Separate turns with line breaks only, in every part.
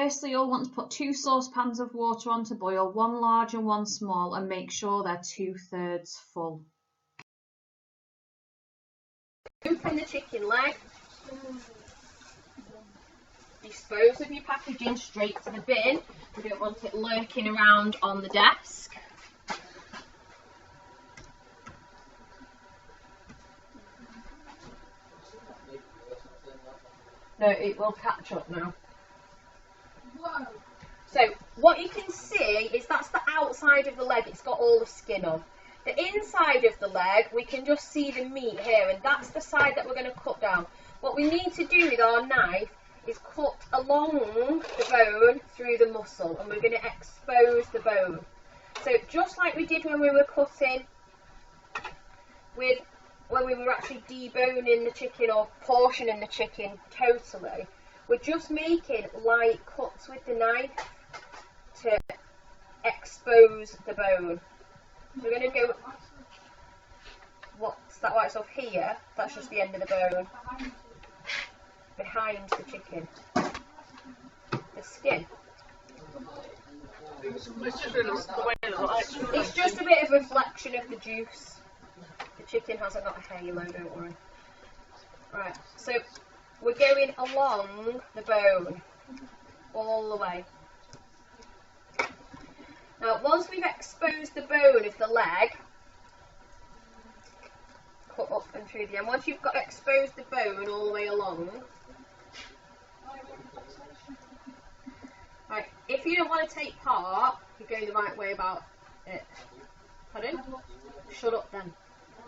firstly you'll want to put 2 saucepans of water on to boil, one large and one small, and make sure they're 2/3 full.
Open the chicken leg. Dispose of your packaging straight to the bin. We don't want it lurking around on the desk. No, it will catch up now. Whoa. So what you can see is that's the outside of the leg. It's got all the skin on. The inside of the leg, we can just see the meat here, and that's the side that we're going to cut down. What we need to do with our knife is cut along the bone through the muscle, and we're going to expose the bone. So just like we did when we were cutting when we were actually deboning the chicken or portioning the chicken totally, we're just making light cuts with the knife to expose the bone. So we're going to go, what's that white stuff here? That's just the end of the bone. Behind the chicken. The skin. It's just a bit of reflection of the juice. The chicken hasn't got a halo, don't worry. Right, so we're going along the bone all the way. Now, once we've exposed the bone of the leg, cut up and through the end. Once you've got exposed the bone all the way along, right, if you don't want to take part, you're going the right way about it. Pardon? Shut up then.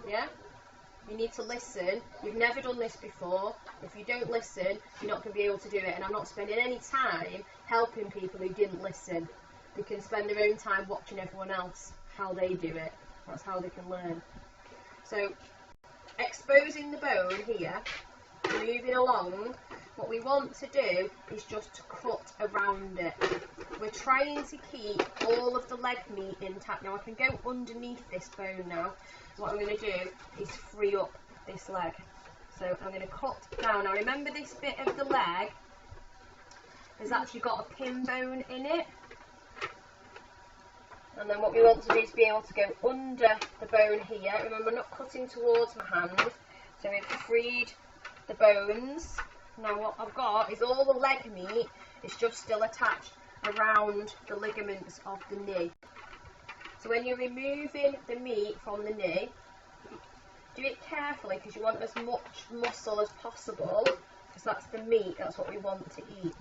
Yeah? You need to listen. You've never done this before. If you don't listen, you're not going to be able to do it. And I'm not spending any time helping people who didn't listen. They can spend their own time watching everyone else, how they do it. That's how they can learn. So, exposing the bone here, moving along, what we want to do is just to cut around it. We're trying to keep all of the leg meat intact. Now I can go underneath this bone now. What I'm going to do is free up this leg. So I'm going to cut down. Now remember, this bit of the leg has actually got a pin bone in it. And then what we want to do is be able to go under the bone here. Remember, I'm not cutting towards my hand. So we've freed the bones. Now what I've got is all the leg meat is just still attached around the ligaments of the knee. So when you're removing the meat from the knee, do it carefully because you want as much muscle as possible, because that's the meat, that's what we want to eat.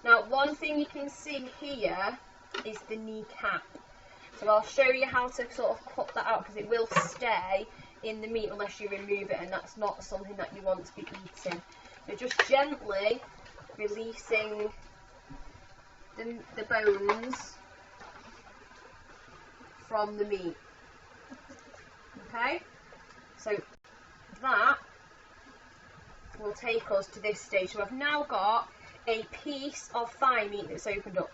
Now one thing you can see here is the kneecap. So I'll show you how to sort of cut that out, because it will stay in the meat unless you remove it, and that's not something that you want to be eating. So just gently releasing the bones from the meat. Okay, so that will take us to this stage. So I've now got a piece of thigh meat that's opened up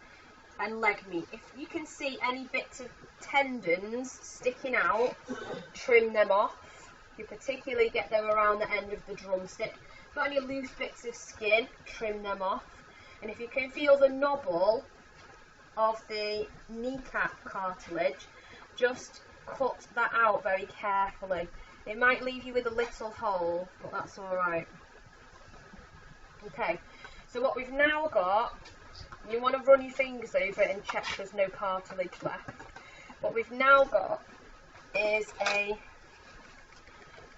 and leg meat. If you can see any bits of tendons sticking out, trim them off. You particularly get them around the end of the drumstick. If you've got any loose bits of skin, trim them off. And if you can feel the knobble of the kneecap cartilage, just cut that out very carefully. It might leave you with a little hole, but that's alright. Okay, so what we've now got, you want to run your fingers over it and check there's no cartilage left. What we've now got is a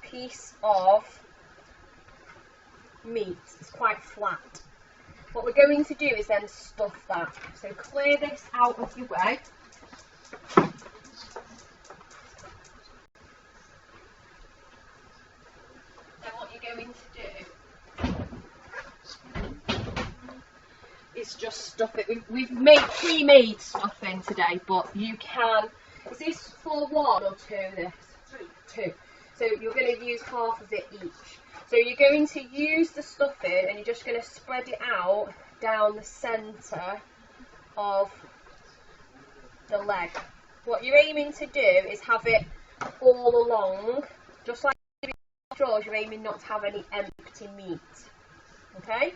piece of meat. It's quite flat. What we're going to do is then stuff that. So clear this out of your way. Then what you're going to do is just stuff it. We've made pre-made stuffing today, but you can. Is this for one or two? This two. So you're going to use half of it each. So you're going to use the stuffing and you're just going to spread it out down the centre of the leg. What you're aiming to do is have it all along, just like drawers, you're aiming not to have any empty meat. Okay?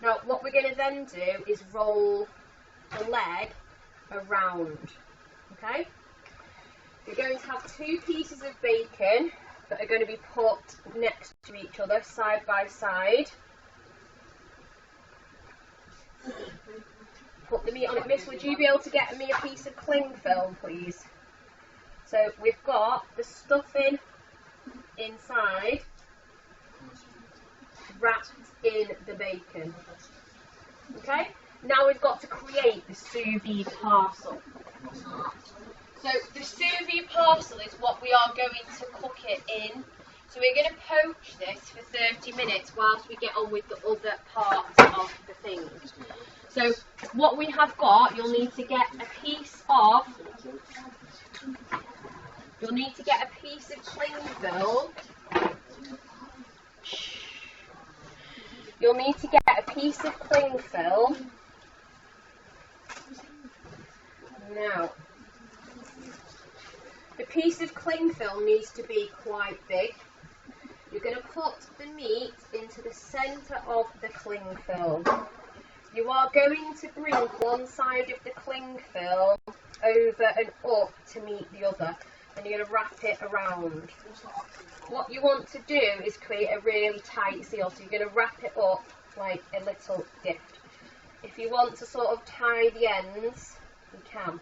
Now what we're going to then do is roll the leg around, okay? You're going to have 2 pieces of bacon that are going to be put next to each other, side by side. Put the meat on it. Miss, would you be able to get me a piece of cling film, please? So we've got the stuffing inside, wrapped in the bacon. Okay? Now we've got to create the sous vide parcel. So the sous vide parcel is what we are going to cook it in. So we're going to poach this for 30 minutes whilst we get on with the other parts of the thing. So what we have got, you'll need to get a piece of cling film. You'll need to get a piece of cling film. Now, the piece of cling film needs to be quite big. You're going to put the meat into the centre of the cling film. You are going to bring one side of the cling film over and up to meet the other, and you're going to wrap it around. What you want to do is create a really tight seal, so you're going to wrap it up like a little gift. If you want to sort of tie the ends, you can.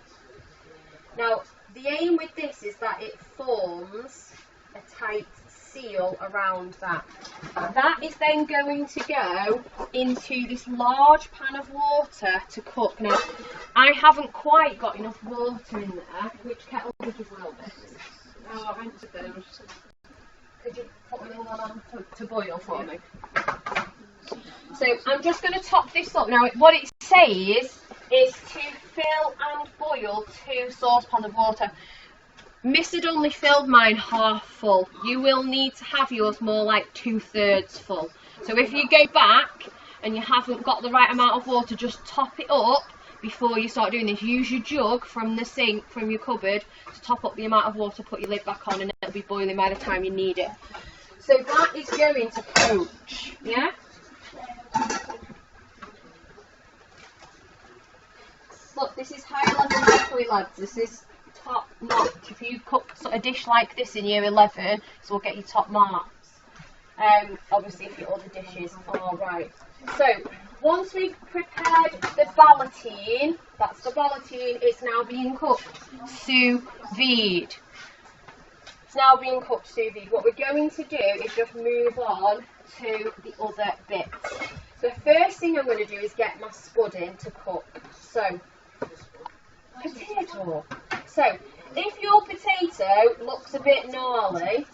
Now, the aim with this is that it forms a tight seal around that. That is then going to go into this large pan of water to cook. Now, I haven't quite got enough water in there. Which kettle did you boil this?
Oh, I meant to do.
Could you put me one on to boil for me? So I'm just going to top this up. Now, what it says is to fill and boil 2 saucepans of water. Miss had only filled mine half full. You will need to have yours more like 2/3 full. So if you go back and you haven't got the right amount of water, just top it up before you start doing this. Use your jug from the sink, from your cupboard, to top up the amount of water, put your lid back on, and it'll be boiling by the time you need it. So that is going to poach, yeah? Look, this is high level cookery, lads. This is top notch. If you cook a dish like this in year 11, this will get you top marks. Obviously, if your other dishes are right. So, once we've prepared the ballotine, that's the ballotine, it's now being cooked sous vide. It's now being cooked sous vide. What we're going to do is just move on to the other bits. The first thing I'm going to do is get my spudding to cook. So, potato. So, if your potato looks a bit gnarly,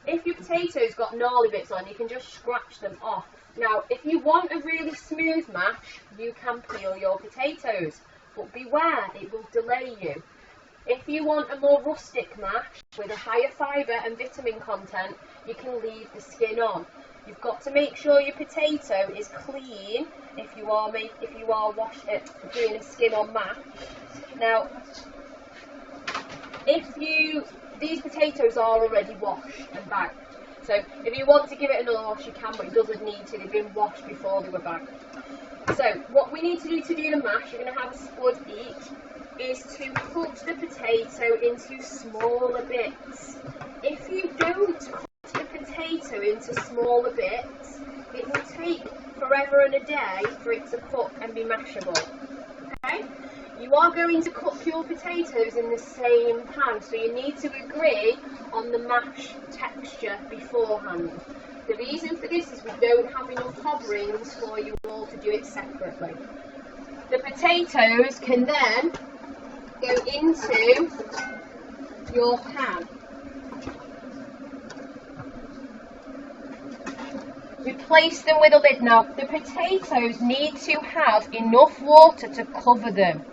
if your potato's got gnarly bits on, you can just scratch them off. Now, if you want a really smooth mash, you can peel your potatoes, but beware, it will delay you. If you want a more rustic mash with a higher fibre and vitamin content, you can leave the skin on. You've got to make sure your potato is clean if you are doing a skin on mash. Now, these potatoes are already washed and bagged. So if you want to give it another wash, you can, but it doesn't need to. They've been washed before they were bagged. So what we need to do the mash, you're going to have a spud each, is to cut the potato into smaller bits. If you don't cut the potato into smaller bits, it will take forever and a day for it to cook and be mashable. Okay? You are going to cook your potatoes in the same pan, so you need to agree on the mash texture beforehand. The reason for this is we don't have enough coverings for you all to do it separately. The potatoes can then go into your pan. Replace them with a lid. Now, the potatoes need to have enough water to cover them.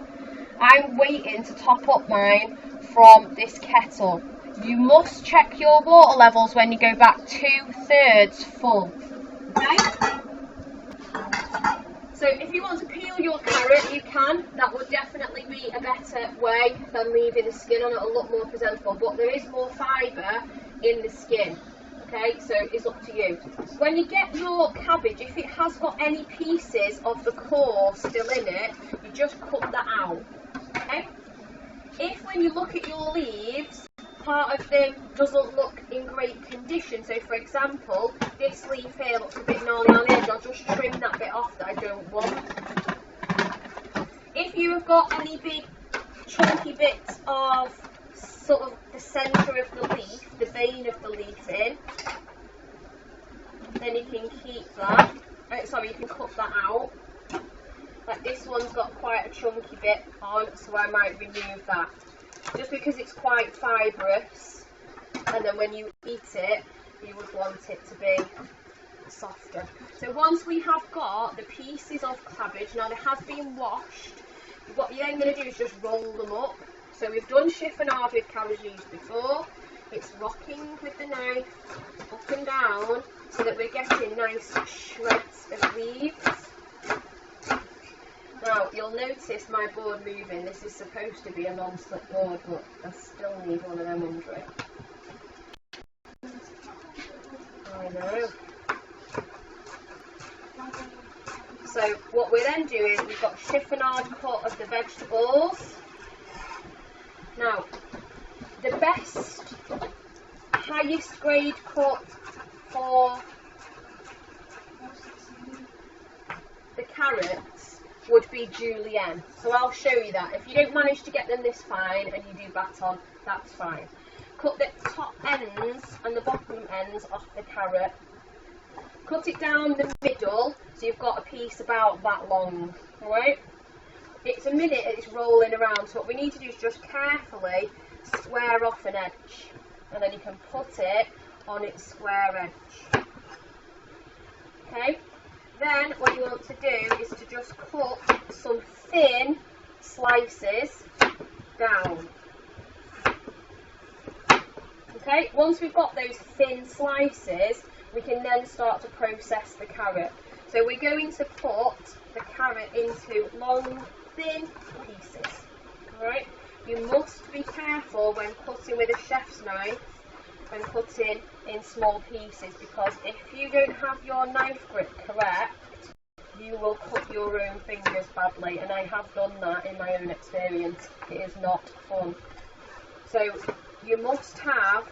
I'm waiting to top up mine from this kettle. You must check your water levels when you go back 2/3 full. Okay? So if you want to peel your carrot, you can. That would definitely be a better way than leaving the skin on. It'll look more presentable, but there is more fibre in the skin. Okay, so it's up to you. When you get your cabbage, if it has got any pieces of the core still in it, you just cut that out. Okay? If when you look at your leaves, part of them doesn't look in great condition, so for example, this leaf here looks a bit gnarly on the edge, I'll just trim that bit off that I don't want. If you have got any big chunky bits of sort of the centre of the leaf, the vein of the leaf in, then you can keep that. You can cut that out. Like this one's got quite a chunky bit on, so I might remove that. Just because it's quite fibrous, and then when you eat it, you would want it to be softer. So once we have got the pieces of cabbage, now they have been washed, what you're then going to do is just roll them up. So we've done chiffonade with cabbage leaves before. It's rocking with the knife up and down so that we're getting nice shreds of leaves. Now you'll notice my board moving. This is supposed to be a non-slip board, but I still need one of them under it. I know. So what we're then doing, we've got chiffonade cut of the vegetables. Now, the best, highest grade cut for the carrots would be Julienne. So I'll show you that. If you don't manage to get them this fine and you do baton, that's fine. Cut the top ends and the bottom ends off the carrot. Cut it down the middle so you've got a piece about that long. Alright? It's a minute it's rolling around, so what we need to do is just carefully square off an edge, and then you can put it on its square edge. Okay? Then what you want to do is to just cut some thin slices down. Okay? Once we've got those thin slices, we can then start to process the carrot. So we're going to put the carrot into long, thin pieces. Alright? You must be careful when cutting with a chef's knife, when cutting in small pieces, because if you don't have your knife grip correct, you will cut your own fingers badly, and I have done that in my own experience. It is not fun. So you must have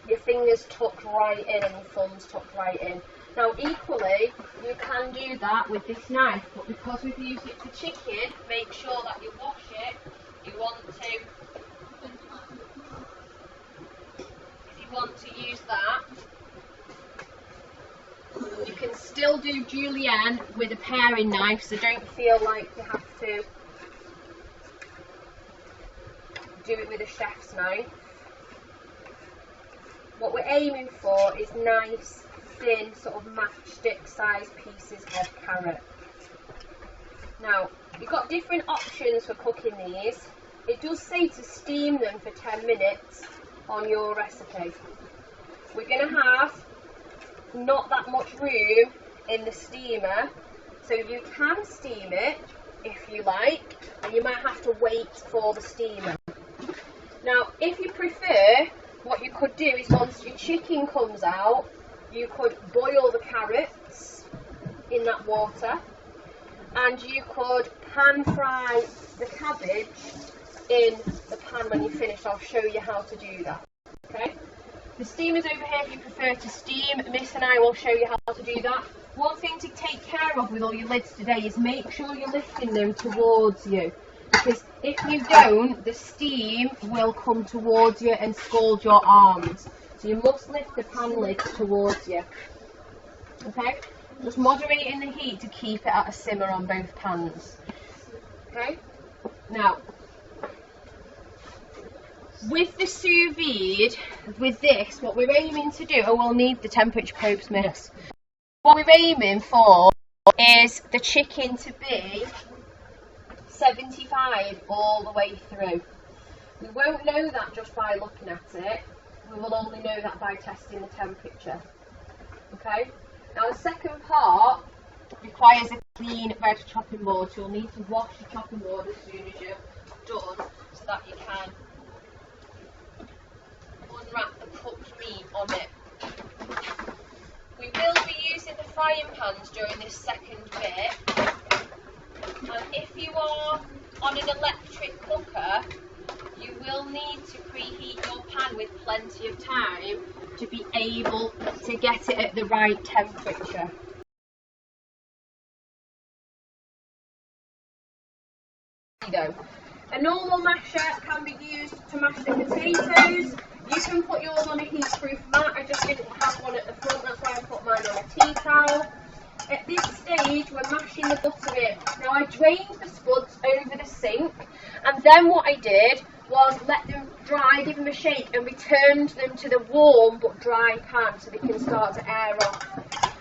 your fingers tucked right in and your thumbs tucked right in. Now equally, you can do that with this knife, but because we've used it for chicken, make sure that you wash it. You want to use that. You can still do Julienne with a paring knife, so don't feel like you have to do it with a chef's knife. What we're aiming for is nice, thin, sort of matchstick size pieces of carrot. Now, you've got different options for cooking these. It does say to steam them for 10 minutes on your recipe. We're going to have not that much room in the steamer, so you can steam it if you like, and you might have to wait for the steamer. Now, if you prefer, what you could do is once your chicken comes out, you could boil the carrots in that water, and you could pan fry the cabbage in the pan when you finish. I'll show you how to do that. Okay? The steamer's over here if you prefer to steam. Miss and I will show you how to do that. One thing to take care of with all your lids today is make sure you're lifting them towards you, because if you don't, the steam will come towards you and scald your arms. So you must lift the pan lid towards you. Okay? Just moderating the heat to keep it at a simmer on both pans. Okay? Now, with the sous vide, with this, what we're aiming to do, we'll need the temperature probes, miss. What we're aiming for is the chicken to be 75 all the way through. We won't know that just by looking at it. We will only know that by testing the temperature. Okay? Now the second part requires a clean red chopping board, so you'll need to wash the chopping board as soon as you're done, so that you can unwrap the cooked meat on it. We will be using the frying pans during this second bit, and if you are on an electric cooker, you will need to preheat your pan with plenty of time to be able to get it at the right temperature. A normal masher can be used to mash the potatoes. You can put yours on a heat-proof mat. I just didn't have one at the front, that's why I put mine on a tea towel. At this stage, we're mashing the butter in. Now, I drained the spuds over the sink, and then what I did was let them dry, give them a shake, and returned them to the warm but dry pan so they can start to air off.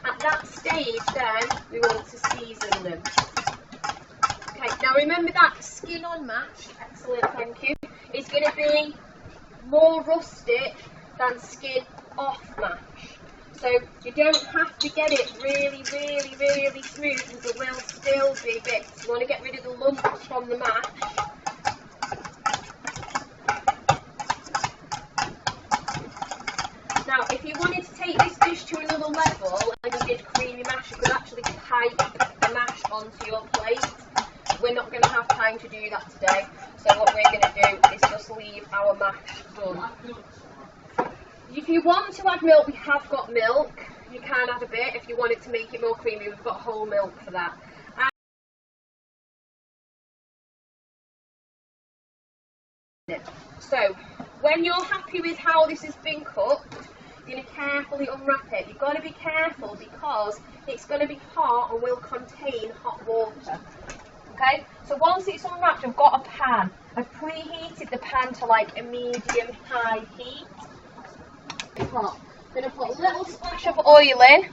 At that stage, then, we want to season them. Okay, now remember that skin on mash, excellent, thank you, is going to be more rustic than skin off mash. So you don't have to get it really smooth, because there will still be bits. You want to get rid of the lumps from the mash. Now, if you wanted to take this dish to another level and you did creamy mash, you could actually pipe the mash onto your plate. We're not going to have time to do that today, so what we're going to do is just leave our mash done. If you want to add milk, we have got milk. You can add a bit if you wanted to make it more creamy. We've got whole milk for that. So, when you're happy with how this has been cooked, you're going to carefully unwrap it. You've got to be careful because it's going to be hot and will contain hot water. Okay, so once it's unwrapped, I've got a pan. I've preheated the pan to like a medium-high heat. I'm going to put a little splash of oil in,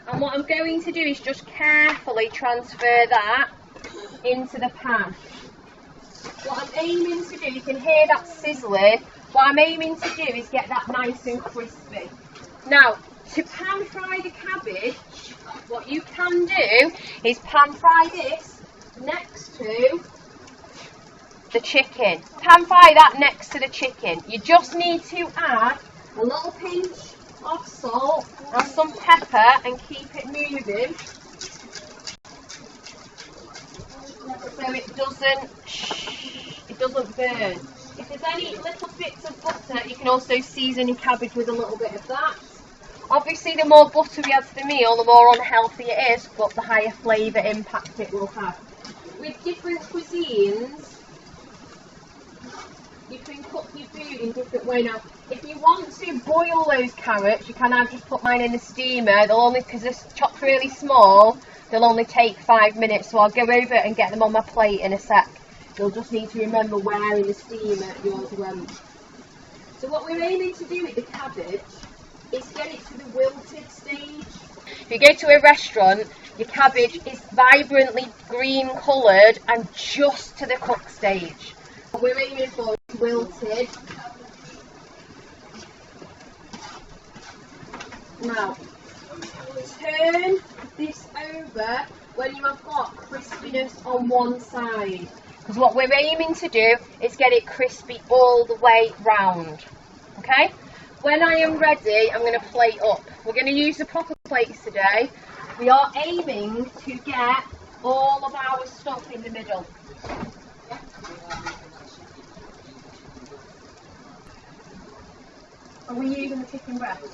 and what I'm going to do is just carefully transfer that into the pan. What I'm aiming to do, you can hear that sizzling, what I'm aiming to do is get that nice and crispy. Now, to pan fry the cabbage, what you can do is pan fry this next to the chicken. Pan fry that next to the chicken. You just need to add a little pinch of salt and some pepper and keep it moving so it doesn't burn. If there's any little bits of butter, you can also season your cabbage with a little bit of that. Obviously, the more butter we add to the meal, the more unhealthy it is, but the higher flavour impact it will have. With different cuisines, you can cook your food in different ways. Now, if you want to boil those carrots, you can. I've just put mine in the steamer. They'll only, because they're chopped really small, they'll only take 5 minutes. So I'll go over and get them on my plate in a sec. You'll just need to remember where in the steamer yours went. So what we're aiming to do with the cabbage is get it to the wilted stage. If you go to a restaurant, your cabbage is vibrantly green coloured and just to the cook stage. What we're aiming for is wilted. Now, turn this over when you have got crispiness on one side. Because what we're aiming to do is get it crispy all the way round. Okay? When I am ready, I'm going to plate up. We're going to use the proper plates today. We are aiming to get all of our stuff in the middle. Are we using the chicken breast?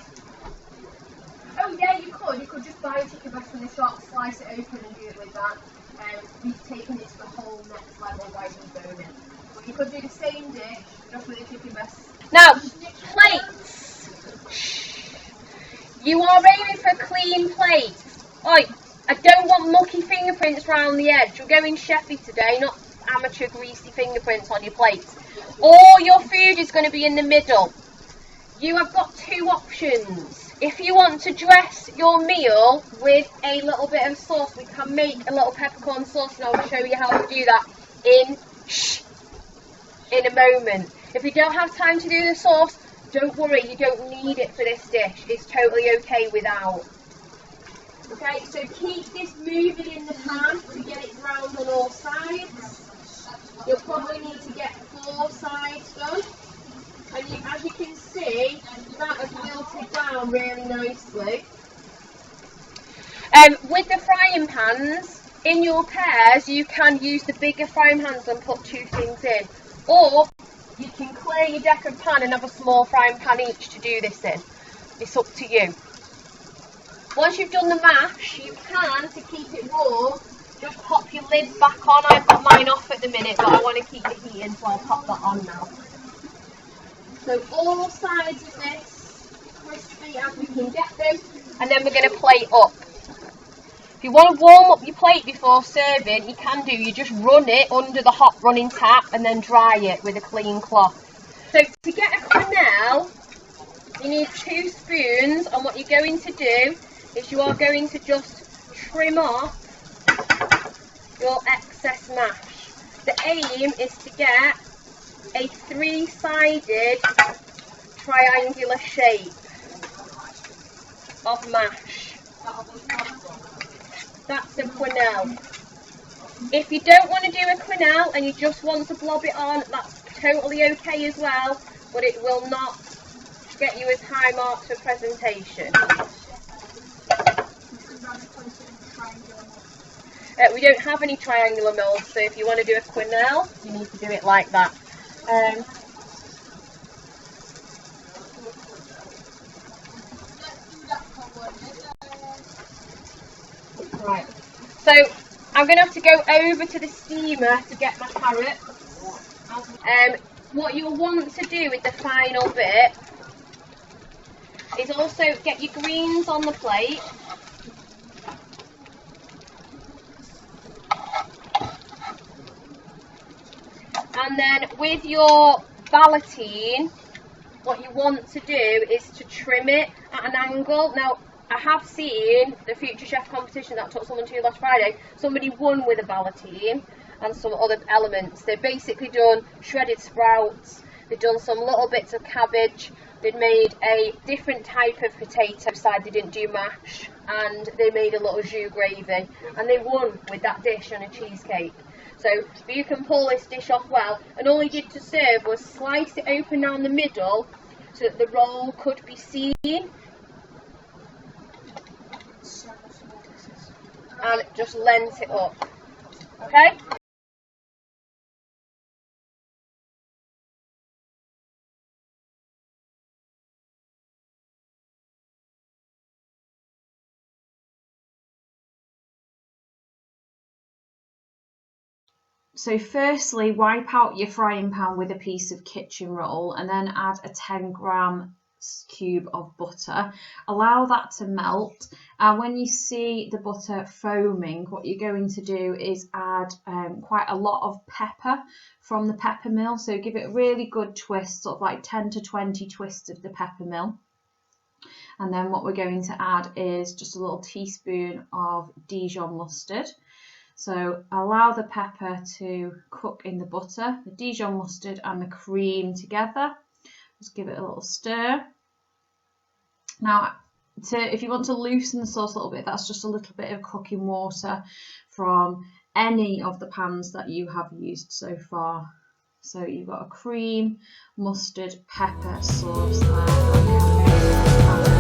Oh yeah, you could. You could just buy a chicken breast from the shop, slice it open and do it with that. We've taken it to the whole next level by debone it. But you could do the same dish, just with a chicken breast. Now, plates. You are aiming for a clean plate. Oi, I don't want mucky fingerprints round the edge. We're going chefy today, not amateur greasy fingerprints on your plate. All your food is going to be in the middle. You have got two options. If you want to dress your meal with a little bit of sauce, we can make a little peppercorn sauce, and I'll show you how to do that in a moment. If you don't have time to do the sauce, don't worry, you don't need it for this dish. It's totally okay without. Okay, so keep this moving in the pan to get it brown on all sides. You'll probably need to get 4 sides done. And as you can see, that has wilted down really the frying pans, in your pairs you can use the bigger frying pans and put 2 things in. Or you can clear your decorative pan and have a small frying pan each to do this in. It's up to you. Once you've done the mash, you can, to keep it warm, just pop your lid back on. I've got mine off at the minute, but I want to keep the heat in, so I'll pop that on now. So all sides of this crispy as we can get them, and then we're going to plate up. If you want to warm up your plate before serving, you can do. You just run it under the hot running tap and then dry it with a clean cloth. So to get a quenelle, you need 2 spoons, and what you're going to do is you are going to just trim off your excess mash. The aim is to get a 3-sided triangular shape of mash. That's a quenelle. If you don't want to do a quenelle and you just want to blob it on, that's totally okay as well, but it will not get you as high marks for presentation. We don't have any triangular moulds, so if you want to do a quenelle, you need to do it like that. Right, so I'm going to have to go over to the steamer to get my carrots. What you'll want to do with the final bit is also get your greens on the plate. And then with your ballotine, what you want to do is to trim it at an angle. Now, I have seen the Future Chef competition that I took someone to last Friday. Somebody won with a ballotine and some other elements. They've basically done shredded sprouts. They've done some little bits of cabbage. They'd made a different type of potato side. They didn't do mash. And they made a little jus gravy. And they won with that dish and a cheesecake. So you can pull this dish off well, and all you did to serve was slice it open down the middle so that the roll could be seen, and just lent it up. Okay?
So firstly, wipe out your frying pan with a piece of kitchen roll and then add a 10-gram cube of butter. Allow that to melt, and when you see the butter foaming, what you're going to do is add quite a lot of pepper from the pepper mill. So give it a really good twist, sort of like 10 to 20 twists of the pepper mill. And then what we're going to add is just a little teaspoon of Dijon mustard. So allow the pepper to cook in the butter, the Dijon mustard and the cream together. Just give it a little stir. Now, if you want to loosen the sauce a little bit, that's just a little bit of cooking water from any of the pans that you have used so far. So you've got a cream, mustard, pepper sauce there.